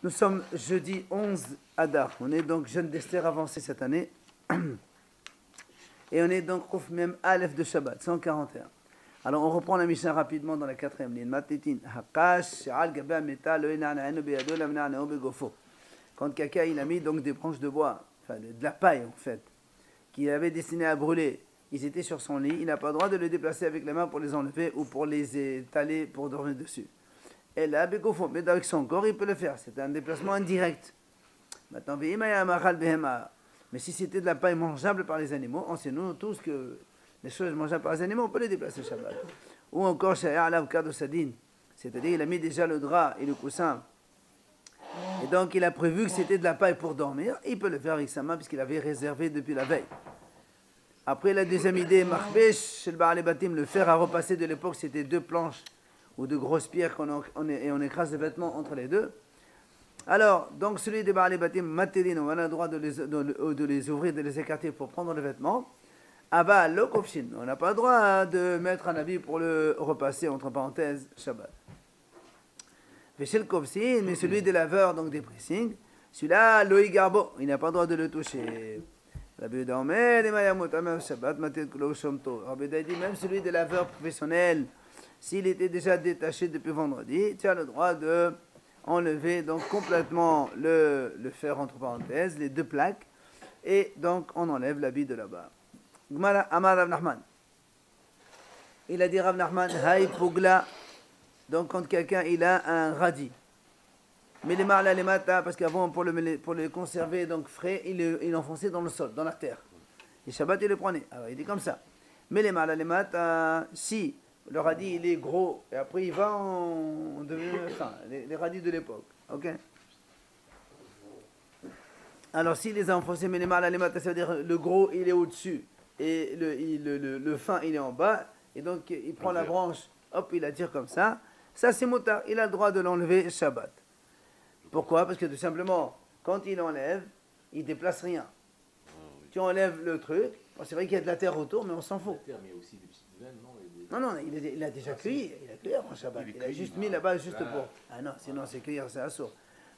Nous sommes jeudi 11 Adar. On est donc jeune d'Esther avancé cette année. Et on est donc Ouf Mem Aleph de Shabbat, 141. Alors on reprend la Mishnah rapidement dans la quatrième ligne. Quand quelqu'un il a mis donc des branches de bois, enfin de la paille en fait, qu'il avait destiné à brûler, ils étaient sur son lit, il n'a pas le droit de les déplacer avec les mains pour les enlever ou pour les étaler pour dormir dessus. Et là, mais avec son corps, il peut le faire. C'est un déplacement indirect. Maintenant, mais si c'était de la paille mangeable par les animaux, enseignons tous que les choses mangeables par les animaux, on peut les déplacer Shabbat. Ou encore, c'est-à-dire il a mis déjà le drap et le coussin. Et donc, il a prévu que c'était de la paille pour dormir. Il peut le faire avec sa main puisqu'il avait réservé depuis la veille. Après, la deuxième idée, le fer à repasser de l'époque, c'était 2 planches ou de grosses pierres et on écrase les vêtements entre les deux. Alors, donc celui des Baal Batim, Materin, on a le droit de les ouvrir, de les écarter pour prendre les vêtements. Ava Lokofshin, on n'a pas le droit de mettre un habit pour le repasser, entre parenthèses, Shabbat. Veshel Kofsin, mais celui des laveurs, donc des pressings, celui-là, Loï Garbo, il n'a pas le droit de le toucher. Rabbi Omer, Shabbat, Matel Klo Shomto. Rabbi dit, même celui des laveurs professionnels, s'il était déjà détaché depuis vendredi, tu as le droit de enlever donc complètement le fer entre parenthèses, les 2 plaques, et donc on enlève l'habit de là-bas. Gmara Amar Rav Nachman. Il a dit Rav Nachman, Hay Pugla, donc quand quelqu'un il a un radis. Mais les marla les mata, parce qu'avant pour le conserver donc frais, il l'enfonçait dans le sol, dans la terre. Et Shabbat il le prenait. Alors il dit comme ça. Mais les marla les mata, si le radis, il est gros, et après il va en devenir, enfin, les radis de l'époque, ok. Alors s'il les a enfoncés, mais les mal à les matas, ça veut dire le gros, il est au-dessus, et le fin, il est en bas, et donc il prend la branche, hop, il la tire comme ça c'est motard, il a le droit de l'enlever Shabbat. Pourquoi? Parce que tout simplement, quand il enlève, il déplace rien. Tu enlèves le truc, bon, c'est vrai qu'il y a de la terre autour, mais on s'en fout. Non, il a déjà cueilli, il a cueilli en Shabbat. Il a juste mis là-bas juste pour. Ah non, sinon c'est cueillir, c'est assourd.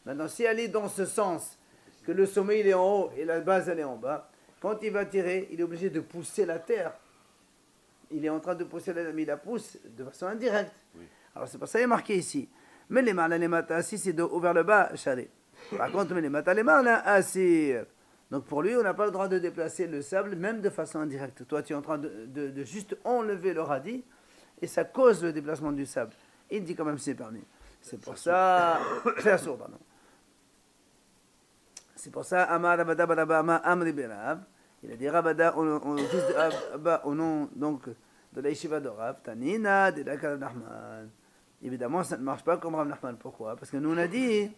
Maintenant, si elle est dans ce sens, que le sommet il est en haut et la base elle est en bas, quand il va tirer, il est obligé de pousser la terre. Il est en train de pousser la terre, mais il la pousse de façon indirecte. Oui. Alors c'est pour ça qu'il est marqué ici. Mais les malas, les matas, si c'est vers le bas, charé. Par contre, mais les matas, les malas, assir. Donc pour lui, on n'a pas le droit de déplacer le sable, même de façon indirecte. Toi, tu es en train de juste enlever le radis, et ça cause le déplacement du sable. Il dit quand même c'est permis. C'est pour ça... C'est assourd, pardon. C'est pour ça, Amar Rabada Barabama Amri Berav, il a dit Rabada au nom donc de la yeshiva de Rav, Tanina, de Rav Nachman. Évidemment, ça ne marche pas comme Rav Nachman. Pourquoi? Parce que nous on a dit...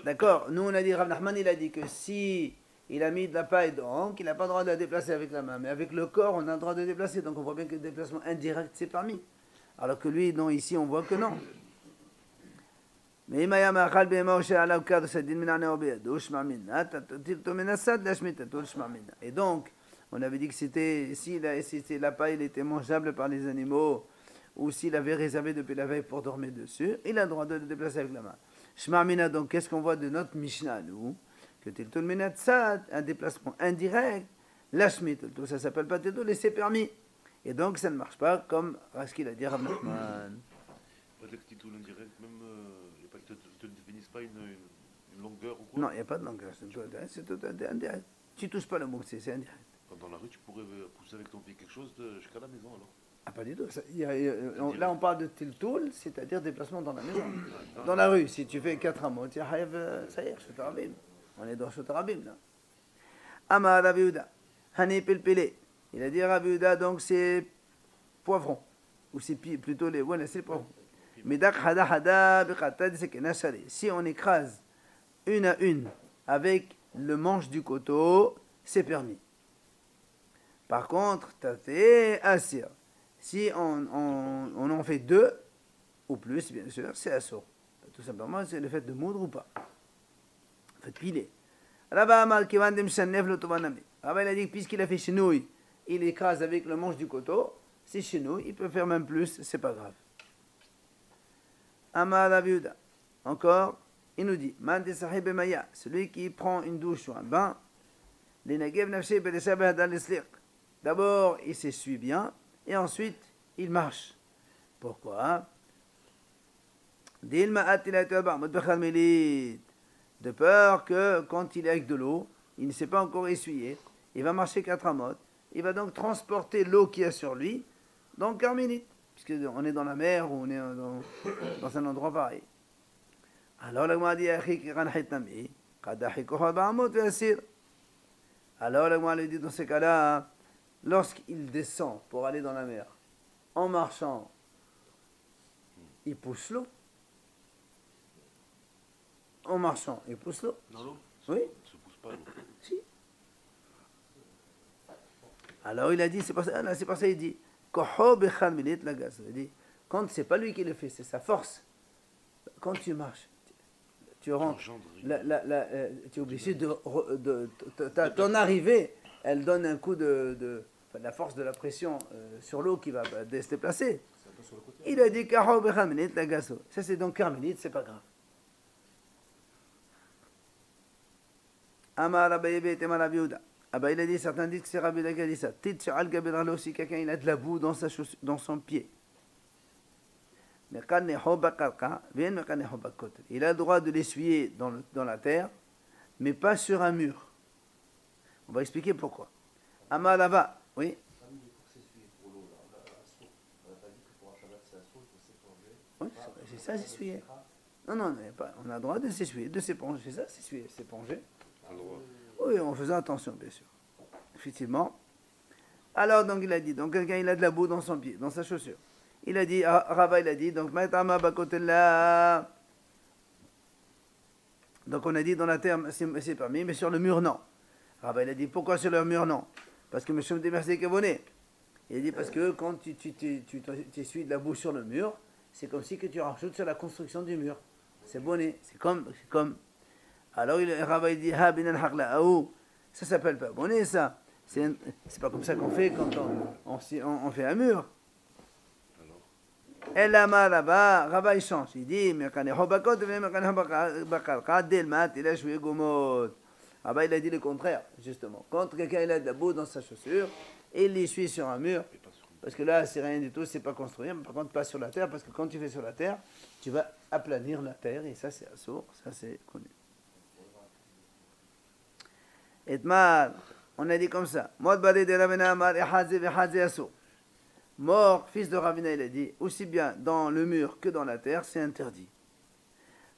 D'accord, nous on a dit, Rav Nachman il a dit que si il a mis de la paille donc il n'a pas le droit de la déplacer avec la main, mais avec le corps on a le droit de déplacer, donc on voit bien que le déplacement indirect c'est permis, alors que lui non, ici on voit que non. Et donc on avait dit que si la paille elle était mangeable par les animaux, ou s'il avait réservé depuis la veille pour dormir dessus, il a le droit de le déplacer avec la main. Shmarmina, donc, qu'est-ce qu'on voit de notre Mishnah, nous? Que Tiltul Minat Sad, un déplacement indirect, Lashmit, ça s'appelle pas Tiltul, et c'est permis. Et donc, ça ne marche pas comme ce qu'il a dit Rav Nachman. Le Tiltul indirect, même, il ne te définissent pas une longueur ou quoi? Non, il n'y a pas de longueur, c'est tout indirect. Tu ne touches pas le mot, c'est indirect. Dans la rue, tu pourrais pousser avec ton pied quelque chose jusqu'à la maison, alors? Ah, pas du tout. Là, on parle de tiltoul, c'est-à-dire déplacement dans la maison. Dans la rue, si tu fais 4 hameaux, tu as ça y est, Shotarabim. On est dans Shotarabim, là. Amar Rav Yehuda, Hani Pilpile. Il a dit Rav Yehuda, donc c'est poivron. Ou c'est plutôt les. Voilà, c'est le poivron. Medak Hada Hada Bekhatad Sekenashari. Si on écrase une à une avec le manche du couteau, c'est permis. Par contre, Tate Asir. Si on en fait 2 ou plus, bien sûr, c'est assourd. Tout simplement, c'est le fait de moudre ou pas. Le fait de piler. Rabba Amal Kivandem Shanef Lotobanami. Rabba il a dit puisqu'il a fait chenouille, il écrase avec le manche du couteau, C'est chez nous, il peut faire même plus, c'est pas grave. Amar Rabiuda. Encore, il nous dit, Man de sahib maya, celui qui prend une douche ou un bain, les nagev nafshe bedeshabah dans l'isliq. D'abord, il s'essuie bien, et ensuite, il marche. Pourquoi? De peur que quand il est avec de l'eau, il ne s'est pas encore essuyé, il va marcher 4 amotes, il va donc transporter l'eau qu'il y a sur lui dans Carmélite, puisqu'on est dans la mer ou on est dans un endroit pareil. Alors la Gemara dit, alors la Gemara lui dit dans ces cas-là, lorsqu'il descend pour aller dans la mer, en marchant, il pousse l'eau. En marchant, il pousse l'eau. Dans l'eau? Oui. Ça ne pousse pas l'eau. Si. Alors il a dit, c'est pour ça il dit, il dit, quand c'est pas lui qui le fait, c'est sa force. Quand tu marches, tu rentres, tu es obligé ton arrivée, elle donne un coup de la force de la pression sur l'eau qui va se déplacer. Il a dit, ça c'est donc Carmélite, c'est pas grave. Amar Abaye Beit Amar Rabbi Yehuda. Abaye il a dit, certains disent que c'est Rabbi Yehuda qui a dit ça. Tit al gabedralo, si quelqu'un il a de la boue dans son pied. Il a le droit de l'essuyer dans la terre, mais pas sur un mur. On va expliquer pourquoi. Amar Lava, oui. Oui, c'est ça, s'essuyer. Non, on a le droit de s'essuyer, de s'éponger, c'est ça, s'essuyer, s'éponger. Oui, en faisant attention, bien sûr. Effectivement. Alors, donc, il a dit, donc, quelqu'un, il a de la boue dans son pied, dans sa chaussure. Il a dit, Rava, il a dit, donc, Maitama Bakotella. Donc, on a dit, dans la terre, c'est permis, mais sur le mur, non. Rava, il a dit, pourquoi sur le mur, non? Parce que M. Demercé Kavoné. Il a dit, parce que quand tu essuies de la boue sur le mur, c'est comme si que tu rajoutes sur la construction du mur. C'est bonnet, c'est comme. Alors, Rava, il dit, Ha bin al-haqla, ça s'appelle pas bonnet, ça. C'est pas comme ça qu'on fait quand on fait un mur. Et là-bas, Rava, il change. Il dit, Rava, il a dit le contraire, justement. Quand quelqu'un il a de la boue dans sa chaussure, et il l'essuie sur un mur, parce que là, c'est rien du tout, c'est pas construire, mais par contre, pas sur la terre, parce que quand tu fais sur la terre, tu vas aplanir la terre, et ça, c'est assourd, ça, c'est connu. Etmar, on a dit comme ça. Mort, fils de Ravina, il a dit, aussi bien dans le mur que dans la terre, c'est interdit.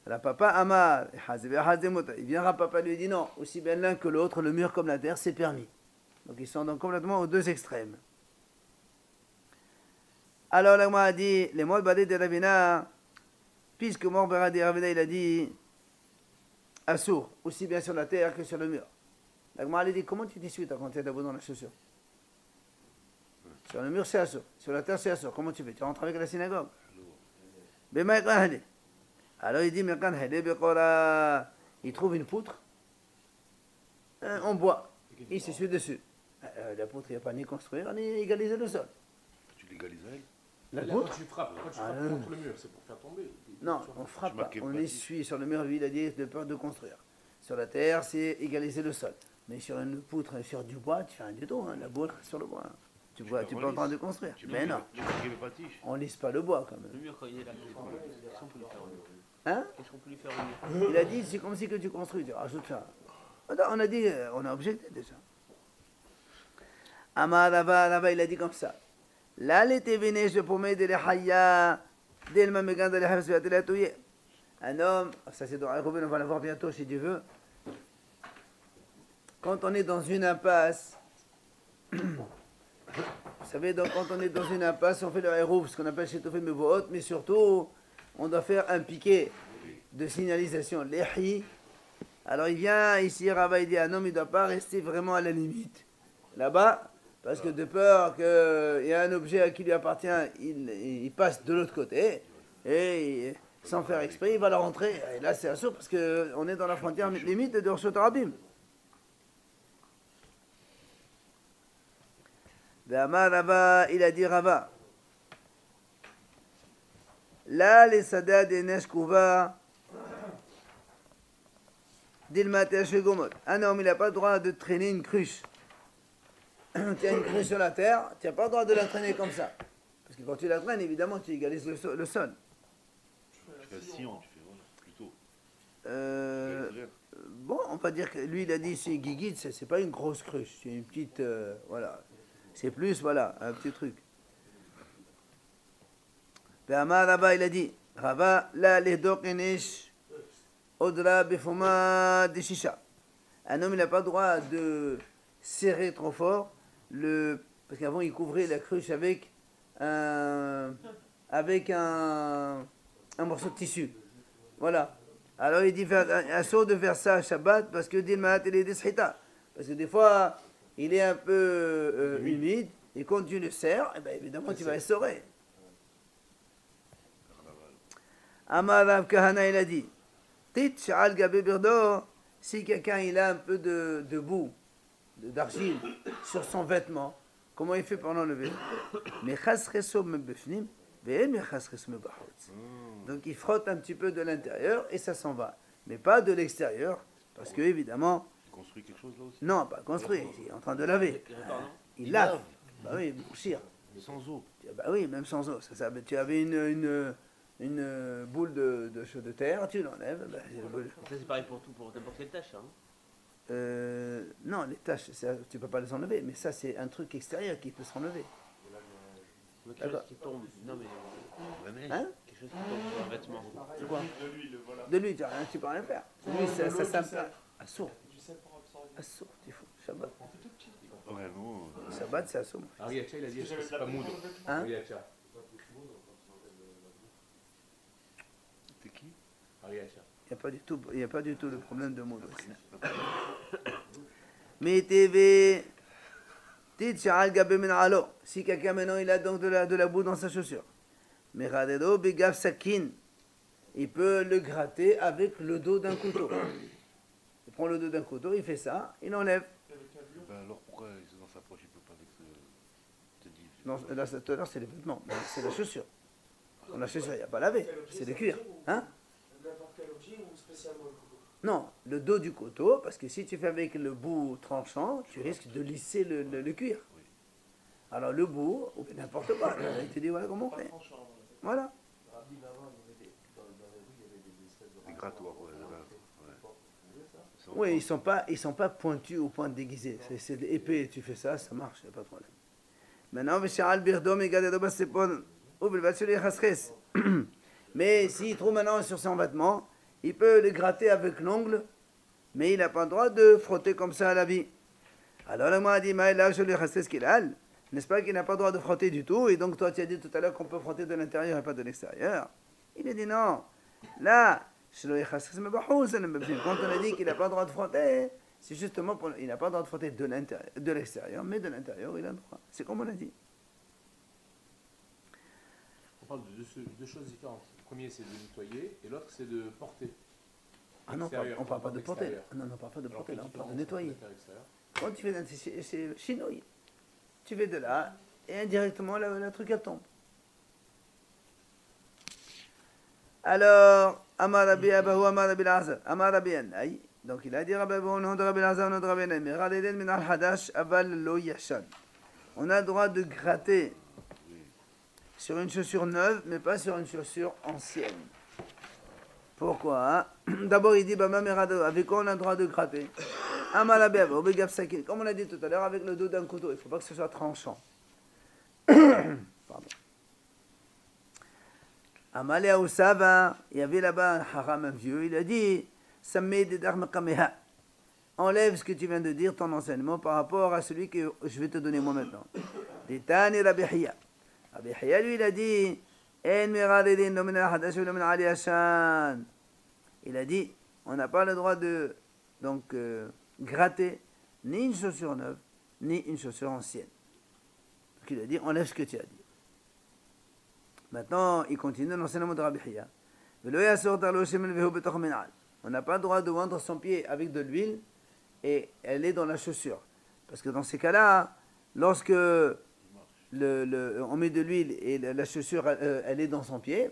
La papa Amar, il vient papa lui dit non, aussi bien l'un que l'autre, le mur comme la terre, c'est permis. Donc ils sont donc complètement aux deux extrêmes. Alors là, moi a dit, les mots de Ravina, puisque mort de Ravina, il a dit, assourd, aussi bien sur la terre que sur le mur. La Gemara a dit, comment tu t'essuies quand tu as de la boue dans la chaussure? Sur le mur, c'est assourd. Sur la terre, c'est assourd. Comment tu fais? Tu rentres avec la synagogue? Alors il dit, il trouve une poutre en bois. Il s'essuie dessus. La poutre, il n'y a pas ni construire, ni égaliser le sol. Tu légalises elle? La poutre, tu frappes contre le mur, c'est pour faire tomber. Non, on frappe pas. On essuie sur le mur, lui, il a dit, de peur de construire. Sur la terre, c'est égaliser le sol. Mais sur une poutre, sur du bois, tu fais rien du tout. Hein. La boue sur le bois. Tu peux en train de construire. Mais non. On lisse pas le bois quand même. Le mur, quand il est là, qu'est-ce qu'on peut lui faire au mur? Hein? Qu'est-ce qu'on peut lui faire au mur? Il a dit, c'est comme si que tu construis, tu rajoutes ça. On a dit, on a objecté déjà. Amar Rava, il a dit comme ça. Là, l'été véné, je promets de l'Ehaya, d'Elma Megan de l'Ehaya, un homme, ça c'est dans Rouben, on va l'avoir bientôt si Dieu veut. Quand on est dans une impasse, vous savez, donc, quand on est dans une impasse, on fait le hérouf, ce qu'on appelle chez Tofé Mevohot, mais surtout, on doit faire un piquet de signalisation, l'éhi. Alors il vient ici, Rava, il dit, un homme, il ne doit pas rester vraiment à la limite. Là-bas, parce que de peur qu'il y a un objet qui lui appartient, il passe de l'autre côté, et sans faire exprès, il va la rentrer. Et là, c'est assourd, parce qu'on est dans la frontière limite de Reshut Rabim. Ve'amar Rava, il a dit Rava. Là, les sadad et neshkouva, dilmater shegomot. Un homme, il n'a pas le droit de traîner une cruche. Tu as une cruche sur la terre, tu n'as pas le droit de la traîner comme ça. Parce que quand tu la traînes, évidemment, tu égalises le sol. Tu fais un sillon, tu fais, voilà, plutôt. Bon, on va dire que lui, il a dit c'est guiguide, c'est pas une grosse cruche, c'est une petite, voilà. C'est plus, voilà, un petit truc. Amar Rava, il a dit, Rava, la ledokenesh odra befuma de shisha. Un homme, il n'a pas le droit de serrer trop fort, parce qu'avant, il couvrait la cruche avec un morceau de tissu. Voilà. Alors il dit un saut de faire ça à Shabbat parce que Dilmaat il est deshita. Parce que des fois il est un peu humide et quand tu le serres, eh ben, évidemment tu vas essorer. Amar Rav Kahana il a dit Tit sha'al gabe birdo, si quelqu'un il a un peu de boue, d'argile sur son vêtement, comment il fait pour l'enlever? Mais chas cheso mebefnim. Donc il frotte un petit peu de l'intérieur et ça s'en va. Mais pas de l'extérieur, parce que évidemment... Il construit quelque chose là aussi? Non, pas construit, il est en train de laver. Il lave. Bah oui, bouchir. Sans eau. Bah oui, même sans eau. Tu avais une boule de terre, tu l'enlèves. Bah, Ça c'est pareil pour tout, pour n'importe quelle tâche. Hein. Non, les taches, tu peux pas les enlever, mais ça c'est un truc extérieur qui peut s'enlever. Quelque chose qui tombe. Non mais. Hein? Quelque chose qui tombe sur un vêtement. C'est quoi? De l'huile, tu peux rien faire. Lui, ça assourd. Assourd, tu fous. Shabbat. Vraiment. Shabbat, c'est assourd. Ariacha, il a dit c'est pas moudre. Hein? Ariacha. T'es qui? Ariacha. Il n'y a pas du tout de problème de moule aussi. Mais TV. Si quelqu'un maintenant il a donc de la boue dans sa chaussure, mais il peut le gratter avec le dos d'un couteau. Il prend le dos d'un couteau, il fait ça, il enlève. Ben alors pourquoi dans sa poche il peut pas avec ce dit? Non, là tout à l'heure c'est les vêtements, c'est la chaussure. Dans la chaussure il n'y a pas lavé, c'est le cuir. Hein? N'importe quel objet ou spécialement le couteau? Non, le dos du couteau, parce que si tu fais avec le bout tranchant, tu risques de lisser le cuir. Alors le bout, ou n'importe quoi, il te dit voilà comment on fait. Voilà. Des grattoirs, ouais. Oui, ils sont pas pointus au point de déguiser. C'est épais, tu fais ça, ça marche, il n'y a pas de problème. Maintenant, mais s'il trouve maintenant sur son vêtement, il peut le gratter avec l'ongle, mais il n'a pas le droit de frotter comme ça à la vie. Alors le m'a dit, n'est-ce pas qu'il n'a pas le droit de frotter du tout, et donc toi tu as dit tout à l'heure qu'on peut frotter de l'intérieur et pas de l'extérieur. Il a dit non. Là, quand on a dit qu'il n'a pas le droit de frotter, c'est justement il n'a pas le droit de frotter de l'extérieur, mais de l'intérieur il a le droit. C'est comme on a dit. On parle de deux choses différentes. Le premier c'est de nettoyer et l'autre c'est de porter. Ah non, on ne parle pas de porter. Non, on ne parle pas de porter, là, on parle de nettoyer. Quand tu fais c'est chinouille. Tu fais de là, et indirectement, le truc, elle tombe. Alors, Amarabi Abahu, Amarabi Lazar, Amarabi Anaï. Donc, il a dit Rabbi Abahu, non de Rabbi Lazar, non de Rabbi Anaï. Mais Radeden min al-Hadash, aval lo yashan. On a le droit de gratter sur une chaussure neuve, mais pas sur une chaussure ancienne. Pourquoi? D'abord, il dit, avec quoi on a le droit de gratter? Comme on a dit tout à l'heure, avec le dos d'un couteau. Il ne faut pas que ce soit tranchant. Pardon. Amalea Oussava, il y avait là-bas un haram, un vieux, il a dit, enlève ce que tu viens de dire, ton enseignement, par rapport à celui que je vais te donner moi maintenant. Ditani Rabbi Hiya. Rabbi Hiya, lui, il a dit, il a dit, on n'a pas le droit de gratter ni une chaussure neuve, ni une chaussure ancienne. Donc il a dit, enlève ce que tu as dit. Maintenant, il continue l'enseignement de Rabbi Hiya. On n'a pas le droit de vendre son pied avec de l'huile et elle est dans la chaussure. Parce que dans ces cas-là, lorsque on met de l'huile et la chaussure, elle est dans son pied.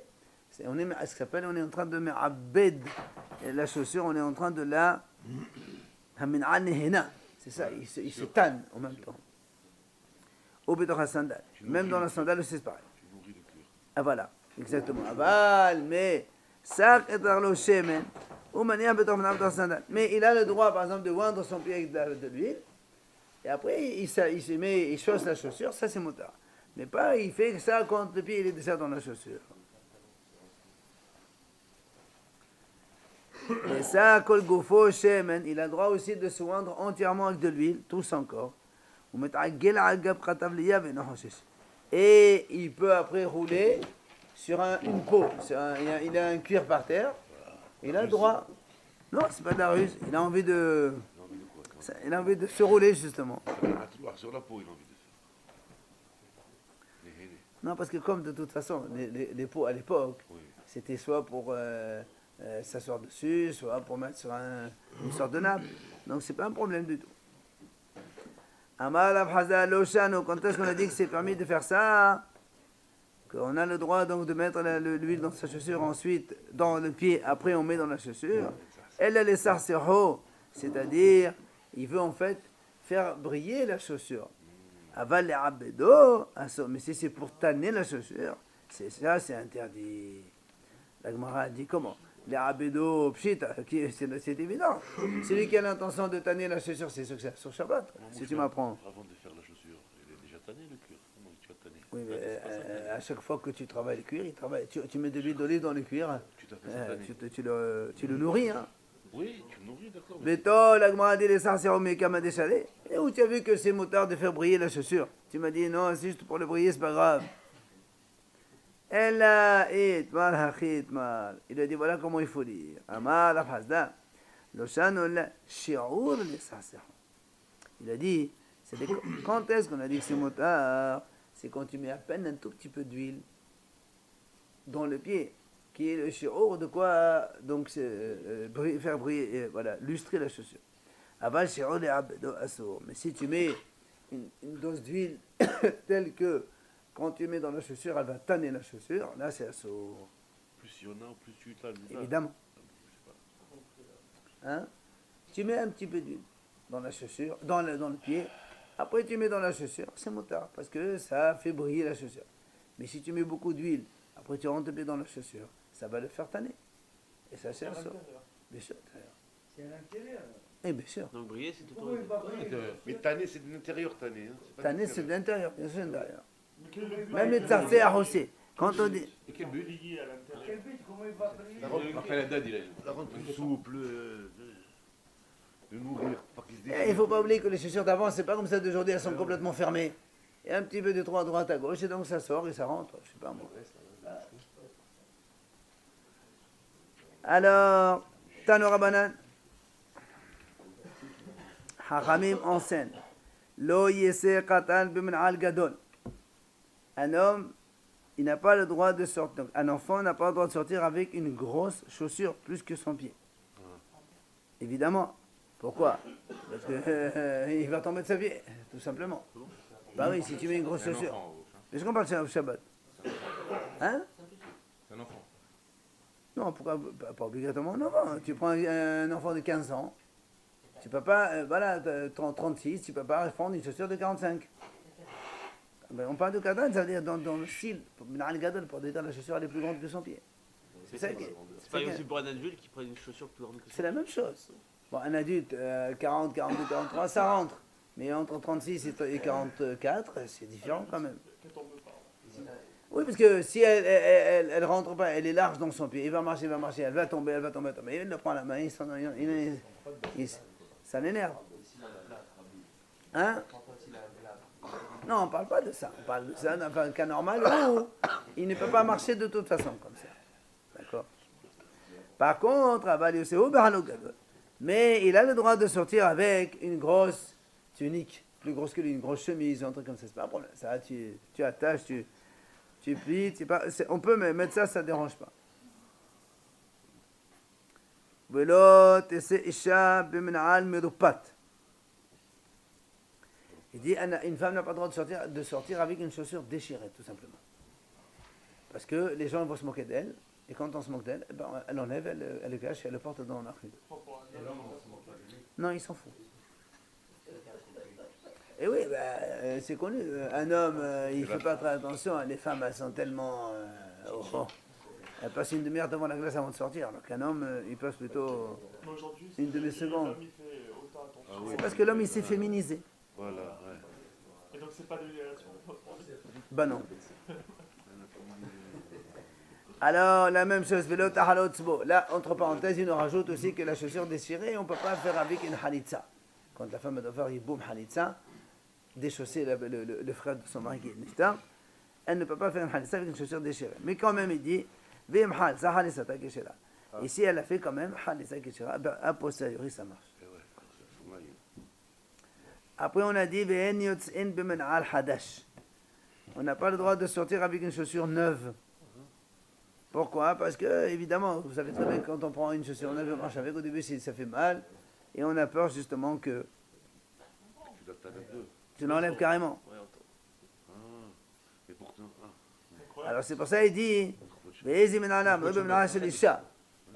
On est, ce qu'on appelle, on est en train de me'abed la chaussure, on est en train de la c'est ça, il se tanne en même temps. Au bédor sandal, même dans la sandale, c'est pareil. Tu nourris le cuir. Ah voilà, exactement. Aval, mais sac et darlo shemen, ou manière bédor sandal. Mais il a le droit, par exemple, de oindre son pied avec de l'huile. Et après, il se met, il chausse la chaussure, ça c'est motard. Mais pas, il fait ça quand le pied il est déjà dans la chaussure. Et ça, kol gufo shemen, il a le droit aussi de se oindre entièrement avec de l'huile, tout son corps. Et il peut après rouler sur une peau. Il a un cuir par terre. Il a le droit. Non, c'est pas de la ruse. Il a envie de. Il a envie de quoi quand Il a envie de se rouler justement. Sur la peau, il a envie de faire. Les henné. Non, parce que comme de toute façon, les peaux à l'époque, Oui. c'était soit pour s'asseoir dessus, soit pour mettre sur une sorte de nappe. Donc c'est pas un problème du tout. Amal Abhaza Loshano, quand est-ce qu'on a dit que c'est permis de faire ça? Qu'on a le droit donc de mettre l'huile dans sa chaussure, ensuite dans le pied, après on met dans la chaussure. Elle a les sarseho, c'est-à-dire, il veut en fait faire briller la chaussure. Aval les abedo, mais si c'est pour tanner la chaussure, c'est interdit. La Gemara dit comment? Les abedo, pshita, c'est évident. Celui qui a l'intention de tanner la chaussure, c'est sur Shabbat. Si tu m'apprends. Avant de faire la chaussure, il est déjà tanné le cuir. Comment tu vas tanner? Oui, mais à chaque fois que tu travailles le cuir, il travaille. Tu mets de l'huile d'olive dans le cuir, Tu t'as fait tanner. tu le nourris. Hein. Oui, tu le nourris, d'accord. Beto, la Gemara dit les sarcéromés kama déchalé. Et où tu as vu que c'est motard de faire briller la chaussure? Tu m'as dit non, c'est juste pour le briller, c'est pas grave. Elle a itmal hachitmal. Il a dit voilà comment il faut dire. Amar afhazda. Loshano la shi'ur les sarcéromés. Il a dit, quand est-ce qu'on a dit que c'est motard? C'est quand tu mets à peine un tout petit peu d'huile dans le pied, qui est le shi'ur de quoi donc faire briller, voilà, lustrer la chaussure. Aval shi'ur les abdo assour. Mais si tu mets une dose d'huile telle que quand tu mets dans la chaussure, elle va tanner la chaussure, là c'est assour. Plus il y en a, plus tu tannes. Évidemment. Hein? Tu mets un petit peu d'huile dans la chaussure, dans le pied. Après, tu mets dans la chaussure, c'est motard, parce que ça fait briller la chaussure. Mais si tu mets beaucoup d'huile, après tu rentres le pied dans la chaussure, ça va le faire tanner. Et ça, c'est ça. Bien sûr. C'est à l'intérieur. Et bien sûr. Donc briller, c'est tout Pourquoi il autorisé. va briller? Mais tanner, c'est de l'intérieur, tanner. Hein. C'est pas Tanner, de c'est de l'intérieur, bien sûr, de l'intérieur. Quel Même les tsartés à rosser. Quand on dit. Et quel but but? Comment il va briller? Après la date, il a dit. La rendre plus souple, de nourrir, pas qu'il se Il ne faut pas oublier que les chaussures d'avant, c'est pas comme ça d'aujourd'hui, elles sont complètement fermées. Il y a un petit peu de trou à droite, à gauche, et donc ça sort et ça rentre. Je sais pas moi. Alors, Tanora Banan. Hachamim enseigne. Lo yese katan b'min'al gadol. Un homme, il n'a pas le droit de sortir. Donc, un enfant n'a pas le droit de sortir avec une grosse chaussure, plus que son pied. Évidemment. Pourquoi? Parce que il va tomber de sa pied, tout simplement. Bah oui, si tu mets une grosse chaussure. Est-ce qu'on parle de Shabbat? Hein? C'est un enfant. Non, pourquoi pas obligatoirement un enfant. Tu prends un enfant de 15 ans, tu peux pas, voilà, 36, tu peux pas prendre une chaussure de 45. Ben, on parle de Katan, ça veut dire dans le style, pour dire la chaussure elle est plus grande que son pied. C'est ça qui est. C'est pas aussi pour un adulte qui prend une chaussure plus grande que ça. C'est la même chose. Bon, un adulte, 40, 42, 43, ça rentre. Mais entre 36 et 44, c'est différent quand même. Oui, parce que si elle rentre pas, elle est large dans son pied, il va marcher, elle va tomber, elle va tomber. Il le prend la main, ça l'énerve. Hein? Non, on ne parle pas de ça. On parle de ça dans un cas normal où il ne peut pas marcher de toute façon comme ça. D'accord? Par contre, mais il a le droit de sortir avec une grosse tunique, plus grosse que lui, une grosse chemise, un truc comme ça, c'est pas un problème. Ça, tu attaches, tu plies, on peut mettre ça, ça ne dérange pas. Il dit une femme n'a pas le droit de sortir avec une chaussure déchirée, tout simplement. Parce que les gens vont se moquer d'elle, et quand on se moque d'elle, elle enlève, elle le cache et elle le porte dans la rue. Non, il s'en fout. Et oui, c'est connu. Un homme, il ne fait pas très attention. Les femmes, elles sont tellement... elles passent une demi-heure devant la glace avant de sortir. Alors qu'un homme, il passe plutôt une demi-seconde. C'est parce que l'homme, il s'est féminisé. Voilà, ouais. Et donc c'est pas de l'idéation. Ben non. Alors, la même chose, vélo tahalot tzbo. Là, entre parenthèses, il nous rajoute aussi que la chaussure déchirée, on ne peut pas faire avec une halitza. Quand la femme doit faire yiboum halitza, déchausser le frère de son mari qui est niftar, elle ne peut pas faire une halitza avec une chaussure déchirée. Mais quand même, il dit, vim halitza halitza ta keshera. Ici, elle a fait quand même halitza keshera. A posteriori, ça marche. Après, on a dit, ve'en yotz'in b'men'al hadash. On n'a pas le droit de sortir avec une chaussure neuve. Pourquoi? Parce que, évidemment, vous savez très bien que quand on prend une chaussure neuve et on marche avec, au début, ça fait mal. Et on a peur justement que tu l'enlèves carrément. Et pourtant, alors c'est pour ça qu'il dit, et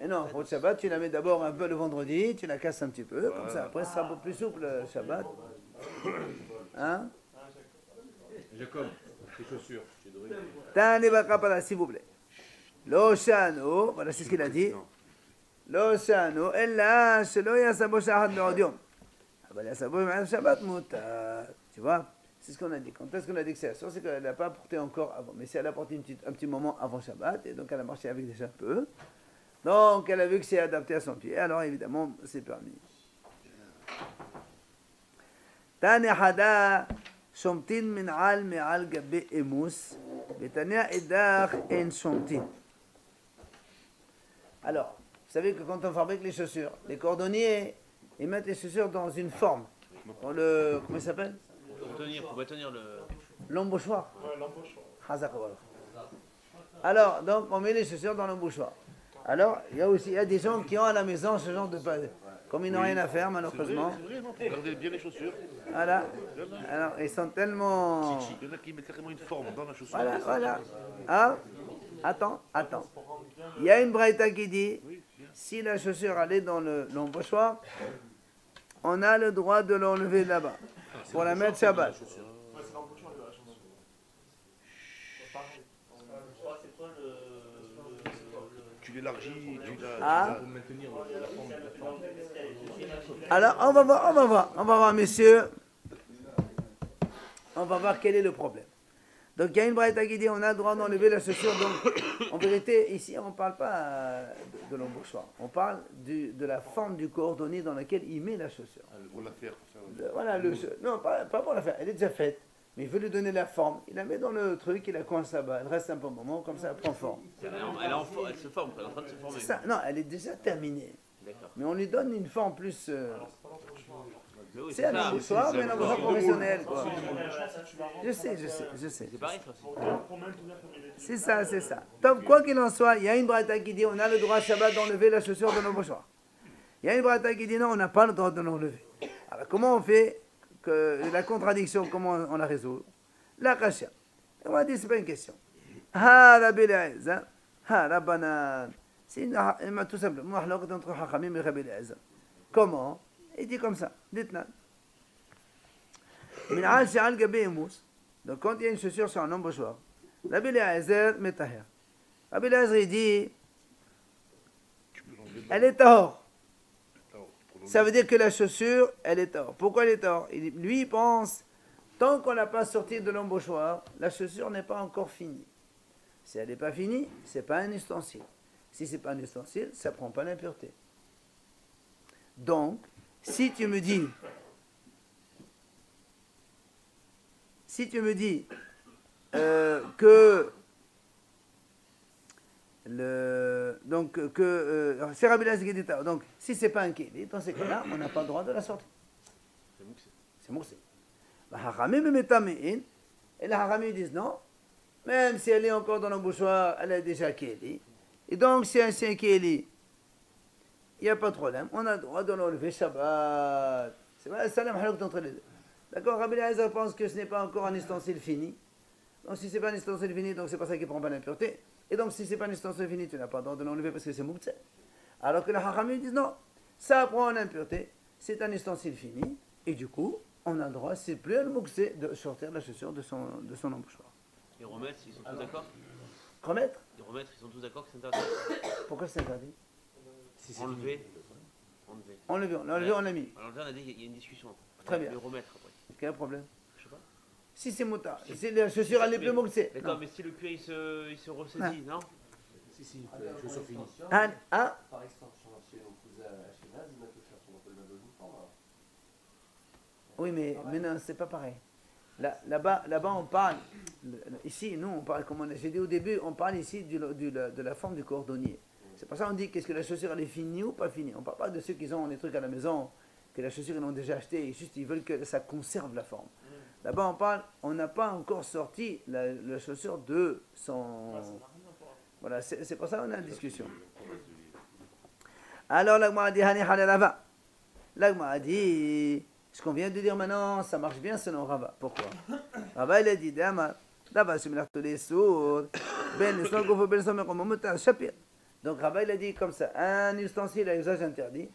non, pour le Shabbat, tu la mets d'abord un peu le vendredi, tu la casses un petit peu, comme ça, après, ce sera un peu plus souple le Shabbat. Hein? Jacob, tes chaussures, j'ai doré. Tane bakapala, s'il vous plaît. Lo shano, voilà, c'est ce qu'il a dit. Lo shano, ella, shelo yasabo shahad me'odium. Ah ben, yasabo me'al Shabbat mutar. Tu vois, c'est ce qu'on a dit. Quand est-ce qu'on a dit que c'est la source? C'est qu'elle n'a pas porté encore avant. Mais si elle a porté un petit moment avant Shabbat, et donc elle a marché avec déjà un peu. Donc elle a vu que c'est adapté à son pied, alors évidemment, c'est permis. Tane hada. שומטין מנעל מעל גבי אימוס, ותניה אידך אין שומטין. Alors, vous savez que quand on fabrique les chaussures, les cordonniers, ils mettent les chaussures dans une forme. Dans le... Comment il s'appelle? Pour maintenir le... L'embauchoir. Ouais, l'embauchoir. Alors, donc, on met les chaussures dans l'embauchoir. Alors, il y a des gens qui ont à la maison ce genre de... Comme ils n'ont rien à faire, malheureusement. c'est vrai, non, regardez bien les chaussures. Voilà. Alors, ils sont tellement... Il y en a qui mettent carrément une forme dans la chaussure. Voilà, voilà. Ah, attends. Il y a une braïta qui dit, si la chaussure elle est dans l'embauchoir, on a le droit de l'enlever là-bas, pour la mettre Shabbat. Ouais, c'est l'embauchoir de la chanson. Tu l'élargis, tu la... Ah. Pour maintenir la forme. Alors, on va voir, messieurs. On va voir quel est le problème. Donc, il y a une braïta qui dit on a le droit d'enlever la chaussure. Donc, en vérité, ici, on ne parle pas de l'embauchoir. On parle de la forme du cordonnier dans laquelle il met la chaussure. Pour la faire. Voilà, non, pas pour la faire. Elle est déjà faite. Mais il veut lui donner la forme. Il la met dans le truc, il la coince là-bas. Elle reste un peu moment, comme ça, elle prend forme. Elle se forme, elle est en train de se former. C'est ça. Non, elle est déjà terminée. D'accord. Mais on lui donne une forme plus... Mais oui, c'est un ça. embauchoir, mais un embauchoir professionnel, quoi. Je sais. C'est pareil, ça aussi. C'est ça. Donc, quoi qu'il en soit, il y a une braïta qui dit on a le droit à Shabbat d'enlever la chaussure de l'embauchoir. Il y a une braïta qui dit non, on n'a pas le droit de l'enlever. Alors, comment on fait que la contradiction, comment on la résout? La kasha. On va dire, c'est pas une question. Ha, Rabbi Eliezer, ha, Rabbanan. C'est tout simplement entre Hachamim et Rabbi Eliezer. Comment? Il dit comme ça. Dites-nous. Min'al she'al gabi emous. Donc, quand il y a une chaussure sur un embauchoir, Rabbi Eliezer metaher. Rabbi Eliezer, il dit, elle est tahor. Ça veut dire que la chaussure, elle est tahor. Pourquoi elle est tahor? Lui, il pense, tant qu'on n'a pas sorti de l'embauchoir, la chaussure n'est pas encore finie. Si elle n'est pas finie, ce n'est pas un ustensile. Si ce n'est pas un ustensile, ça ne prend pas l'impureté. Donc, si tu me dis que c'est Rabbi Eliezer qui dit ça. Donc, si c'est pas un kéli, dans ces cas-là, on n'a pas le droit de la sortir. C'est moussé. Hachamim metamein, et les Hachamim disent non, même si elle est encore dans l'embauchoir, elle est déjà kéli. Et donc, si c'est un kéli, il n'y a pas de problème. On a le droit de l'enlever Shabbat. C'est pas le salam halak entre les deux. D'accord, Rabbi Eliezer pense que ce n'est pas encore un ustensile fini. Donc si ce n'est pas un ustensile fini, donc c'est pas ça qui ne prend pas l'impureté. Et donc si ce n'est pas un ustensile fini, tu n'as pas le droit de l'enlever parce que c'est mouktsé. Alors que les Hachamim disent non, ça prend l'impureté, c'est un ustensile fini, et du coup, on a le droit, c'est plus un mouktsé, de sortir la chaussure de son embouchoir. Les remettre, ils sont tous d'accord. Remettre? Les remettre, ils sont tous d'accord que c'est interdit. Pourquoi c'est interdit? Enlever. Enlever, on l'a mis. Alors là, on a dit qu'il y a une discussion. Très bien. Les remettre après. Quel est le problème? Je sais pas. Si c'est motard, si la chaussure elle est plus mouktsé. D'accord, mais si le cuir il se ressaisit, non? Si, je suis fini. Ah, Par extension, chez nos cousins Ashkenaz, ils mettent le chercheur, on peut le mettre dans une forme. oui, mais non, c'est pas pareil. Là-bas, on parle, ici, nous, on parle, comme j'ai dit au début, on parle ici de la forme du cordonnier. C'est pour ça qu'on dit qu'est-ce que la chaussure, elle est finie ou pas finie. On ne parle pas de ceux qui ont des trucs à la maison, que la chaussure, ils l'ont déjà acheté, et juste ils veulent que ça conserve la forme. Là-bas, on parle, on n'a pas encore sorti la chaussure de son... Voilà, c'est pour ça qu'on a une discussion. Alors, l'Agma a dit, Hani Halalava. L'Agma a dit... Ce qu'on vient de dire maintenant, ça marche bien selon Rava. Pourquoi? Rava, il a dit, donc Rava, il a dit comme ça, un ustensile à usage interdit,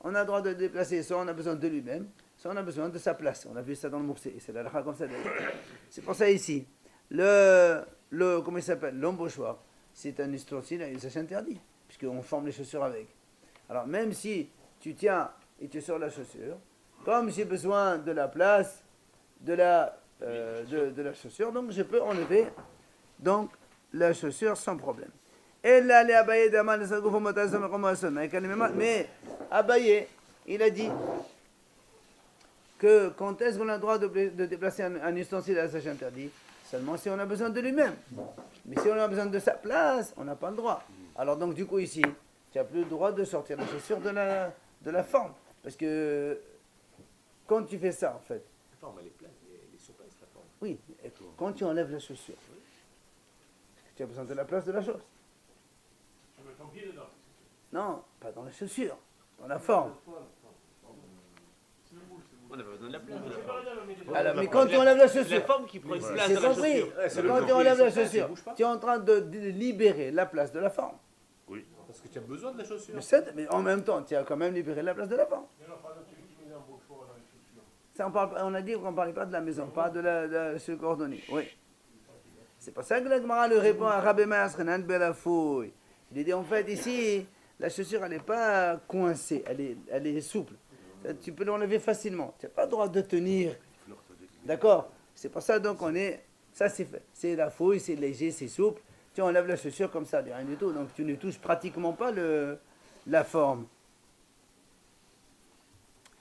on a le droit de le déplacer, soit on a besoin de lui-même, soit on a besoin de sa place. On a vu ça dans le Mouxé, c'est la halakha comme ça. C'est pour ça ici, comment il s'appelle? L'embauchoir, c'est un ustensile à usage interdit, puisqu'on forme les chaussures avec. Alors même si tu tiens et tu sors la chaussure, comme j'ai besoin de la place de la chaussure, donc je peux enlever donc la chaussure sans problème. Mais Abaye, il a dit que quand est-ce qu'on a le droit de déplacer un ustensile à usage interdit? Seulement si on a besoin de lui-même. Mais si on a besoin de sa place, on n'a pas le droit. Alors donc du coup ici, tu n'as plus le droit de sortir la chaussure de la forme. Parce que quand tu fais ça, en fait. La forme, elle est pleine, les souplesses, la forme. Oui, et quand tu enlèves la chaussure, tu as besoin de la place de la chose. Tu mets ton pied dedans. Non, pas dans la chaussure, dans la forme. On n'a pas besoin de la place de la forme. Alors, mais quand tu enlèves la chaussure, La forme qui prend une place j'ai dans la compris. chaussure. Quand tu enlèves la chaussure, tu es en train de libérer la place de la forme. Parce que tu as besoin de la chaussure. Mais en même temps, tu as quand même libéré la place de la forme. Ça, on a dit qu'on ne parlait pas de la maison, pas de ce cordonnier. Oui. C'est pour ça que la Gemara lui répond à Rabbi Meir Renan Belafouille. Il dit en fait ici, la chaussure elle n'est pas coincée, elle est souple. Tu peux l'enlever facilement. Tu n'as pas le droit de tenir. D'accord? C'est pour ça donc ça c'est fait. C'est la fouille, c'est léger, c'est souple. Tu enlèves la chaussure comme ça, rien du tout. Donc tu ne touches pratiquement pas la forme.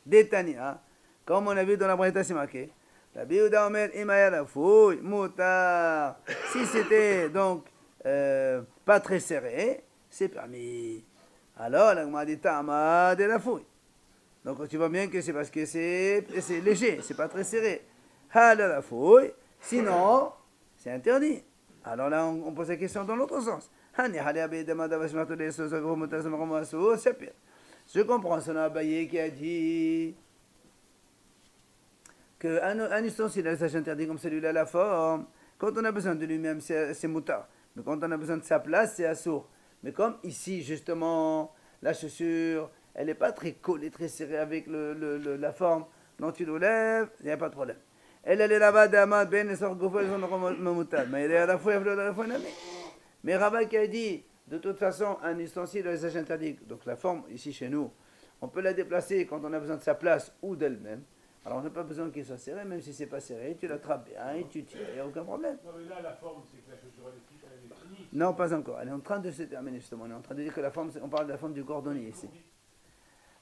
Détania. Comme on a vu dans la Braïta, c'est marqué. La Biouda Omer Imaya la fouille, moutar. Si c'était donc pas très serré, c'est permis. Alors, la Gemara dit Tama de la fouille. Donc tu vois bien que c'est parce que c'est léger, c'est pas très serré. Hal la fouille, sinon, c'est interdit. Alors là, on pose la question dans l'autre sens. Je comprends son Abaye qui a dit qu'un ustensile à usage interdit comme celui-là, la forme, quand on a besoin de lui-même, c'est moutard. Mais quand on a besoin de sa place, c'est assourd. Mais comme ici, justement, la chaussure, elle n'est pas très collée, très serrée avec la forme dont tu l'enlèves, il n'y a pas de problème. Elle est là-bas, ben, mais Rabat qui a dit, de toute façon, un ustensile à usage interdit, donc la forme, ici chez nous, on peut la déplacer quand on a besoin de sa place ou d'elle-même. Alors on n'a pas besoin qu'il soit serré, même si c'est pas serré, tu l'attrapes bien et tu tires, il n'y a aucun problème. Non, mais là, la forme, c'est que la chaussure, elle est finie. Non, pas encore. Elle est en train de se terminer justement. On est en train de dire que la forme, on parle de la forme du cordonnier ici.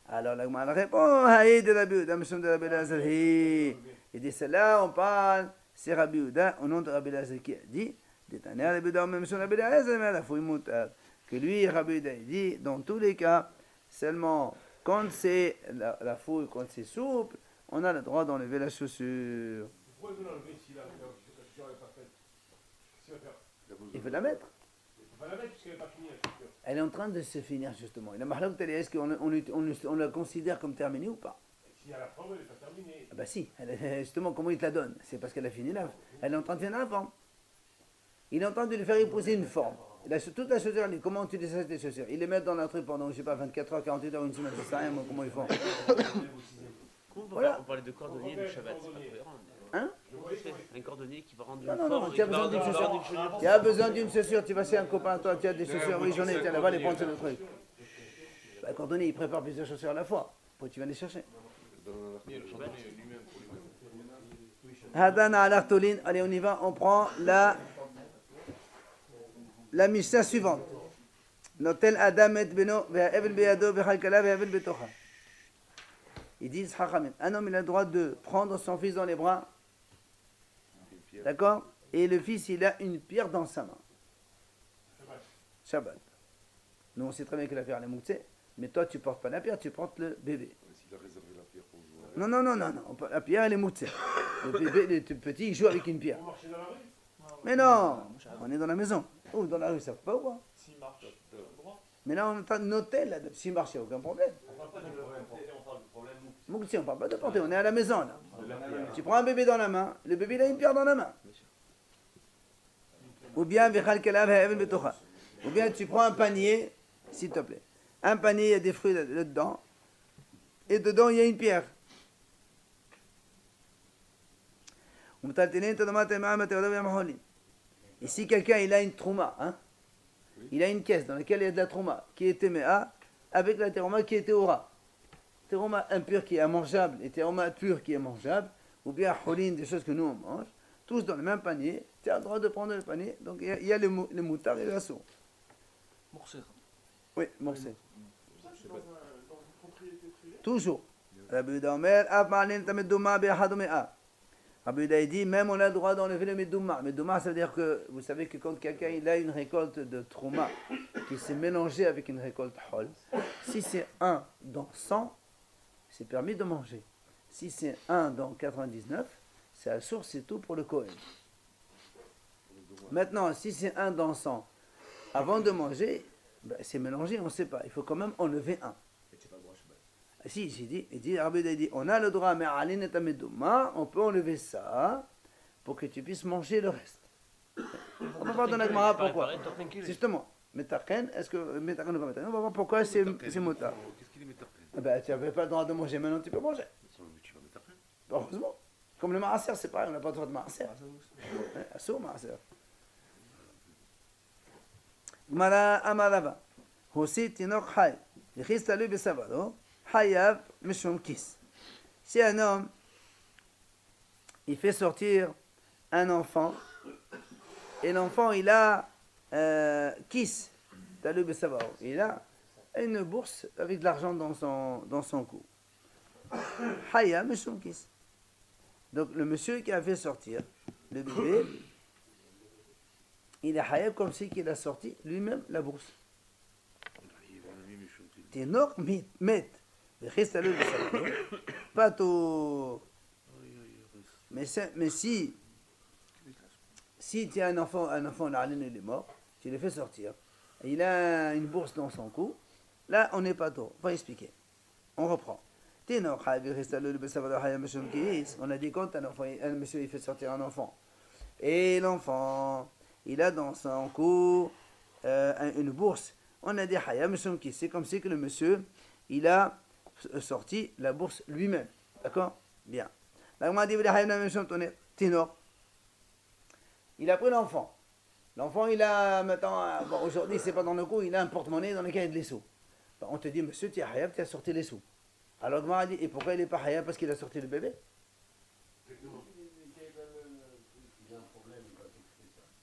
Alors la Gemara répond, Haïd de la Biouda, Mishum de Rabbi Elazar. Il dit celle-là, on parle, c'est Rabbi Yehuda, au nom de Rabbi Elazar qui a dit, Détané Rabbi Yehuda, Mishum Rabbi Elazar, mais la fouille moutarde. Que lui, Rabbi Yehuda, il dit, dans tous les cas, seulement quand c'est la fouille, quand c'est souple, on a le droit d'enlever la chaussure. Pourquoi il veut l'enlever si la chaussure n'est pas faite? Qu'est-ce qu'il va faire? Il veut la mettre. Il ne faut pas la mettre puisqu'elle n'est pas finie, la chaussure. Elle est en train de se finir justement. Et la mahlok, est-ce qu'on la considère comme terminée ou pas? Si à la preuve, elle n'est pas terminée. Ah bah si, justement, comment il te la donne? C'est parce qu'elle a fini là. Elle est en train de finir la forme. Il est en train de lui faire épouser une forme. Toute la chaussure, comment on utilise tes chaussures? Ils les mettent dans un truc pendant, je sais pas, 24 heures, 48 heures, une semaine, je sais rien, moi, comment ils font. On parlait de cordonnier de Shabbat, c'est pas cohérent. Hein? Un cordonnier qui va rendre une Non, non, forme. non, tu as besoin d'une chaussure. Tu as besoin d'une chaussure, tu vas chez un copain, toi, tu as des chaussures, oui, j'en ai, tiens, là-bas, les prendre sur le truc. Bah, le cordonnier, il prépare plusieurs chaussures à la fois. Après, tu viens les chercher. Hadana al-Artolin, allez, on y va, on prend la Mishnah suivante. Notel Adam et Beno, ve'avel beyado, ve'chalkala, ve'avel betocha. Ils disent, un homme, il a le droit de prendre son fils dans les bras. D'accord? Et le fils, il a une pierre dans sa main. Shabbat. Nous, on sait très bien que la pierre, elle est moutée. Mais toi, tu portes pas la pierre, tu portes le bébé. Non, non, non, non, non. La pierre, elle est moutée. Le bébé, le tout petit, il joue avec une pierre. Vous marchez dans la rue? Mais non, on est dans la maison. Oh, dans la rue, ça ne pas ou quoi? S'il marche, droit. Mais là, on est en train de noter, là. S'il marche, il n'y a aucun problème. On parle pas de problème. On parle de problème. Moukti, on ne parle pas de porter, on est à la maison, là. Tu prends un bébé dans la main, le bébé, il a une pierre dans la main. Ou bien, ou bien tu prends un panier, s'il te plaît. Un panier, il y a des fruits là-dedans. Et dedans, il y a une pierre. Et si quelqu'un il a une trouma, hein, il a une caisse dans laquelle il y a de la trouma, qui est téméa, avec la terouma qui est théora. Terouma impure qui est immangeable et terouma pure qui est mangeable, ou bien holin, des choses que nous on mange, tous dans le même panier, tu as le droit de prendre le panier, donc il y a le moutard et le assour. Morcer. Oui, morcer. Dans une propriété privée? Toujours. Rabbi Yehuda Omer, Av ma'alin ta medouma be'achad me'a. Rabbi Yehuda dit, même on a le droit d'enlever le medouma. Medouma, ça veut dire que, vous savez que quand quelqu'un il a une récolte de trouma qui s'est mélangée avec une récolte hol, si c'est 1 dans 100, c'est permis de manger. Si c'est 1 dans 99, c'est à source, c'est tout pour le Kohen. Maintenant, si c'est 1 dans 100, avant de manger, ben, c'est mélangé, on ne sait pas. Il faut quand même enlever 1. Si, il dit, Rabbi Yehuda dit, on a le droit, mais on peut enlever ça pour que tu puisses manger le reste. On va voir dans la Gemara pourquoi. Justement, Metachen, est-ce que Metachen ou pas Metachen? On va voir pourquoi c'est motard. Qu'est-ce qu'il est mettre Ah ben, tu n'avais pas le droit de manger, maintenant tu peux manger. Tu vas mettre Heureusement. Comme le maaser, c'est pareil, on n'a pas le droit de maaser. Assour maaser. Gmara Amarava. Hosi tinok hay. Yichis talu besavado. Hayav mishum kis. Si un homme, il fait sortir un enfant, et l'enfant, il a kis, talu besavado. Il a une bourse avec de l'argent dans son cou. Hayav mishum kis. Donc le monsieur qui a fait sortir le bébé, il est hayab comme si qu'il a sorti lui-même la bourse. Ténor met. Pas tout. Mais si tu as un enfant, il est mort, tu le fais sortir, et il a une bourse dans son cou, là on n'est pas tôt. On va expliquer. On reprend. On a dit quand un monsieur il fait sortir un enfant, et l'enfant il a dans son cou une bourse, on a dit c'est comme si que le monsieur il a sorti la bourse lui-même. D'accord? Bien. Il a pris l'enfant. L'enfant il a maintenant, bon, aujourd'hui c'est pas dans le cou, il a un porte-monnaie dans lequel il y a des sous. Ben, on te dit monsieur tu as sorti les sous. Alors Gmara a dit, et pourquoi il n'est pas hayab? Parce qu'il a sorti le bébé?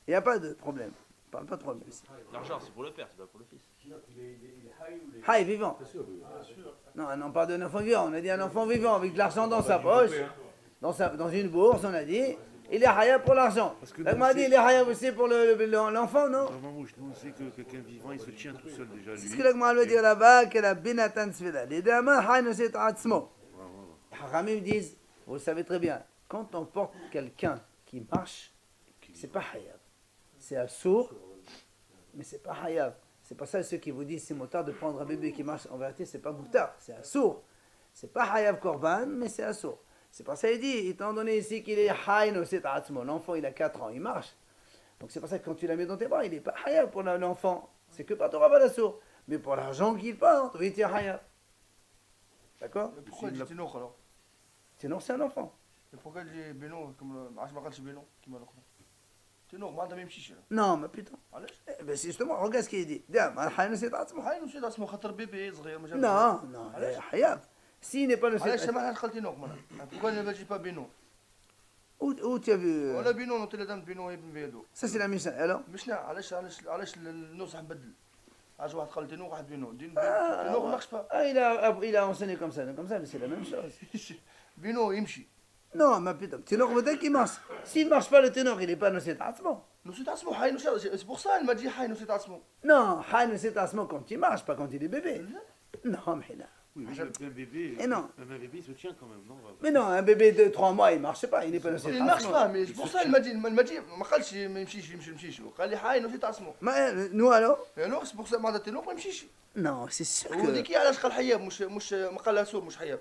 Il n'y a pas de problème. Pas de problème ici. L'argent, c'est pour le père, c'est pas pour le fils. Hay, vivant. Non, on parle d'un enfant vivant. On a dit un enfant vivant avec de l'argent dans sa poche, dans une bourse, on a dit, il est hayab pour l'argent. La Gmara a dit, il est hayab aussi pour l'enfant, non? Nous, on sait que quelqu'un vivant, il se tient tout seul déjà. C'est ce que la Gmara veut dire là-bas, que la binatan sveda. Les deux mains, hay no set atzmo. Haramim disent, vous le savez très bien, quand on porte quelqu'un qui marche, c'est pas hayab. C'est un sourd, mais c'est pas hayab. C'est pas ça ceux qui vous disent c'est motard de prendre un bébé qui marche. En vérité, c'est pas moutard, c'est un sourd. C'est pas Hayav Korban, mais c'est Assour. C'est pour ça qu'il dit, étant donné ici qu'il est Haïn au Atzmo, l'enfant il a 4 ans, il marche. Donc c'est pour ça que quand tu la mets dans tes bras, il n'est pas Hayav pour l'enfant. C'est que par Torah Assour. Mais pour l'argent qu'il porte, oui, tu es Hayav. D'accord? Pourquoi il dit Tinoch alors? Sinon c'est un enfant. Et pourquoi il dit Beno comme le عاش ما قالش Beno كيما الأخرى؟ Tinoch ما عندها ما يمشيش. Non, mais putain. علاش؟ Eh ben, c'est justement, regarde ce qu'il dit. Dame, Haïn au Atzmo. هاي نسيت اسمه خاطر بيبي صغير ما جابش. Non, non, Hayav. S'il n'est pas le علاش سمعت قال Tinoch مالا؟ pourquoi ne va-t-il pas Beno? Où tu as vu ولا Beno نوتي لازم Beno ابن بيدو. Ça c'est la Mishnah. Alors? مشنا علاش النص بدل. عاش واحد قال Tinoch واحد Beno. Tinoch ما marche pas. Ah, il a enseigné comme ça, mais c'est la même chose. Beno يمشي. Non, mais putain, ténor veut dire qu'il marche. S'il ne marche pas, le ténor, il n'est pas nocé d'asmo. نسيت اسمه حي نسيت c'est pour ça elle m'a dit حي نسيت اسمه. Non, il nocé d'asmo quand il marche, pas quand il est bébé. Non, mais là. Oui, mais un bébé, Et non. un bébé il se tient quand même, non? Mais non, un bébé de 3 mois, il ne marche pas, il n'est pas nocé Il d'asmo. marche pas mais c'est pour ça elle m'a dit ما قالش ما يمشيش قال لي حي نسيت اسمه. Mais nous alors? Et alors c'est pour ça معناتها Tinoch ما يمشيش. Non, c'est sûr que. وديكي علاش قال حياب مش ما قال اسور مش حياب.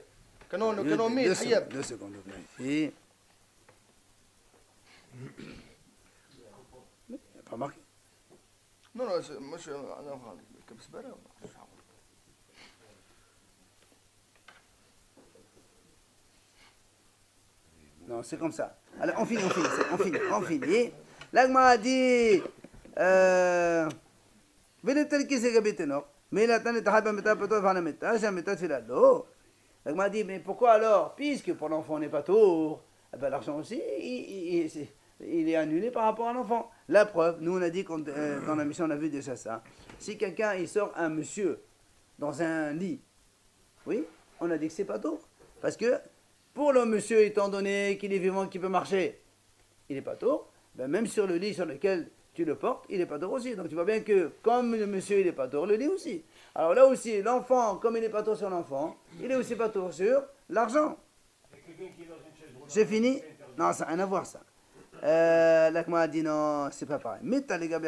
كانوا ميت حياب. 2 secondes, vérifier. Il n'y a pas marqué. Non مش انا غلط كبس برا. Non, c'est comme ça. Alors, on finit. L'agma a dit. Vénétel qui s'est gabé ténor. Mais il attend de tahaban métal peut-être faire la métal, j'ai un métal fait là. L'agma a dit, mais pourquoi alors? Puisque pour l'enfant on n'est pas tour, eh ben, l'argent aussi, il est annulé par rapport à l'enfant. La preuve, nous on a dit, dans la mission on a vu déjà ça. Si quelqu'un il sort un monsieur dans un lit, oui, on a dit que c'est pas tour. Parce que pour le monsieur, étant donné qu'il est vivant, qu'il peut marcher, il n'est pas tôt, ben même sur le lit sur lequel tu le portes, il n'est pas tôt aussi. Donc tu vois bien que comme le monsieur, il n'est pas tôt, le lit aussi. Alors là aussi, l'enfant, comme il n'est pas tôt sur l'enfant, il est aussi pas tôt sur l'argent. J'ai fini? Non, ça n'a rien à voir ça. L'Akma a dit non, c'est pas pareil. Mais t'as les gars,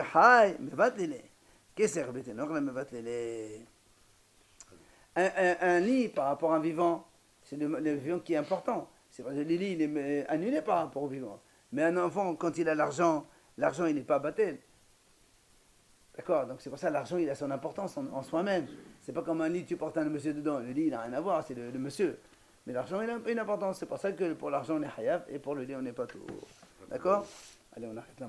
qu'est-ce que c'est un lit par rapport à un vivant, c'est le vivant qui est important. C'est vrai que le lit, il est annulé par rapport au vivant. Mais un enfant, quand il a l'argent, il n'est pas battel. D'accord? Donc c'est pour ça que l'argent, il a son importance en soi-même. C'est pas comme un lit, tu portes un monsieur dedans. Le lit, il n'a rien à voir, c'est le monsieur. Mais l'argent, il a une importance. C'est pour ça que pour l'argent, on est hayav et pour le lit, on n'est pas tout. D'accord? Allez, on arrête là.